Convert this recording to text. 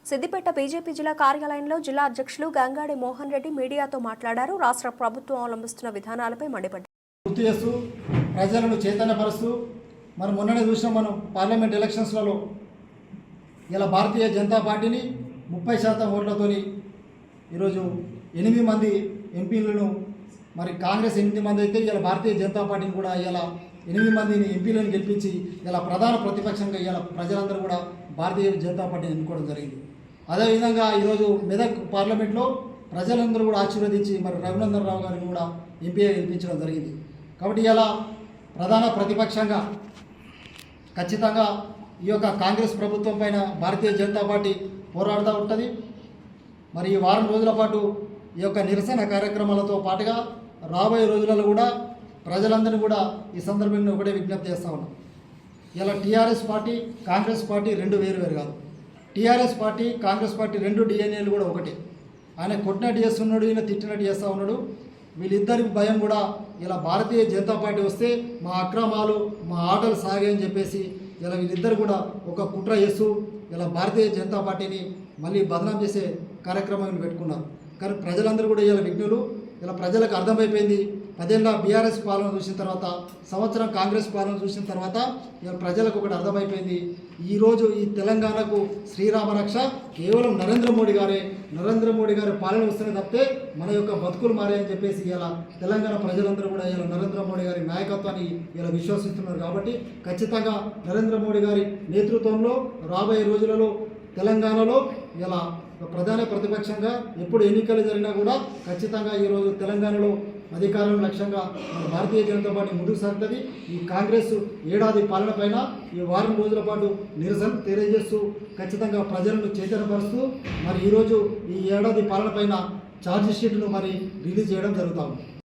Siddipet BJP జిల్లా కార్యాలయంలో జిల్లా అధ్యక్షులు గంగాడి మోహన్ రెడ్డి మీడియాతో మాట్లాడారు. రాష్ట్ర ప్రభుత్వం అవలంబిస్తున్న విధానాలపై మండిపడ్డారు. గుర్తు చేస్తూ ప్రజలను చైతన్యపరుస్తూ మనం మొన్ననే చూసినాం. మనం పార్లమెంట్ ఎలక్షన్స్లలో ఇలా భారతీయ జనతా పార్టీని 30% ఓట్లతోని ఈరోజు 8 మంది ఎంపీలను, మరి కాంగ్రెస్ 8 మంది అయితే ఇలా భారతీయ జనతా పార్టీని కూడా ఇలా 8 మందిని ఎంపీలను గెలిపించి ఇలా ప్రధాన ప్రతిపక్షంగా ఇలా ప్రజలందరూ కూడా భారతీయ జనతా పార్టీని ఎన్నుకోవడం జరిగింది. అదేవిధంగా ఈరోజు మెదక్ పార్లమెంట్లో ప్రజలందరూ కూడా ఆశీర్వదించి మరి రఘునందన్ రావు గారిని కూడా ఎంపీగా గెలిపించడం జరిగింది. కాబట్టి ఇలా ప్రధాన ప్రతిపక్షంగా ఖచ్చితంగా ఈ యొక్క కాంగ్రెస్ ప్రభుత్వం పైన భారతీయ జనతా పార్టీ పోరాడుతూ ఉంటుంది. మరి ఈ వారం రోజుల పాటు ఈ యొక్క నిరసన కార్యక్రమాలతో పాటుగా రాబోయే రోజులలో కూడా ప్రజలందరినీ కూడా ఈ సందర్భంగా ఒకటే విజ్ఞప్తి చేస్తూ ఉన్నాం. ఇలా టీఆర్ఎస్ పార్టీ కాంగ్రెస్ పార్టీ రెండు వేరు కాదు. టీఆర్ఎస్ పార్టీ కాంగ్రెస్ పార్టీ రెండు డిఎన్ఏలు కూడా ఒకటే. ఆయన కొట్టినట్టు చేస్తున్నాడు, ఈయన తిట్టినట్టు చేస్తూ ఉన్నాడు. వీళ్ళిద్దరి భయం కూడా ఇలా భారతీయ జనతా పార్టీ వస్తే మా అక్రమాలు మా ఆటలు సాగాయని చెప్పేసి ఇలా వీళ్ళిద్దరు కూడా ఒక కుట్ర చేస్తూ ఇలా భారతీయ జనతా పార్టీని మళ్ళీ బదనాం చేసే కార్యక్రమాన్ని పెట్టుకున్నారు. కానీ ప్రజలందరూ కూడా ఇలా విఘ్నులు. ఇలా ప్రజలకు అర్థమైపోయింది. 10 ఏళ్ళ బీఆర్ఎస్ పాలన చూసిన తర్వాత, సంవత్సరం కాంగ్రెస్ పాలన చూసిన తర్వాత ఇలా ప్రజలకు ఒకటి అర్థమైపోయింది. ఈరోజు ఈ తెలంగాణకు శ్రీరామ రక్ష కేవలం నరేంద్ర మోడీ గారి పాలన వస్తేనే తప్పితే మన యొక్క బతుకులు మారాయని చెప్పేసి ఇలా తెలంగాణ ప్రజలందరూ కూడా ఇలా నరేంద్ర మోడీ గారి నాయకత్వాన్ని ఇలా విశ్వసిస్తున్నారు. కాబట్టి ఖచ్చితంగా నరేంద్ర మోడీ గారి నేతృత్వంలో రాబోయే రోజులలో తెలంగాణలో ఇలా ప్రధాన ప్రతిపక్షంగా ఎప్పుడు ఎన్నికలు జరిగినా కూడా ఖచ్చితంగా ఈరోజు తెలంగాణలో అధికారం లక్ష్యంగా భారతీయ జనతా పార్టీ ముందుకు సాగుతుంది. ఈ కాంగ్రెస్ ఏడాది పాలన పైన ఈ వారం రోజుల పాటు నిరసన తెలియజేస్తూ ఖచ్చితంగా ప్రజలను చైతన్యపరుస్తూ మరి ఈరోజు ఈ ఏడాది పాలన పైన ఛార్జ్ షీట్ను మరి రిలీజ్ చేయడం జరుగుతుంది.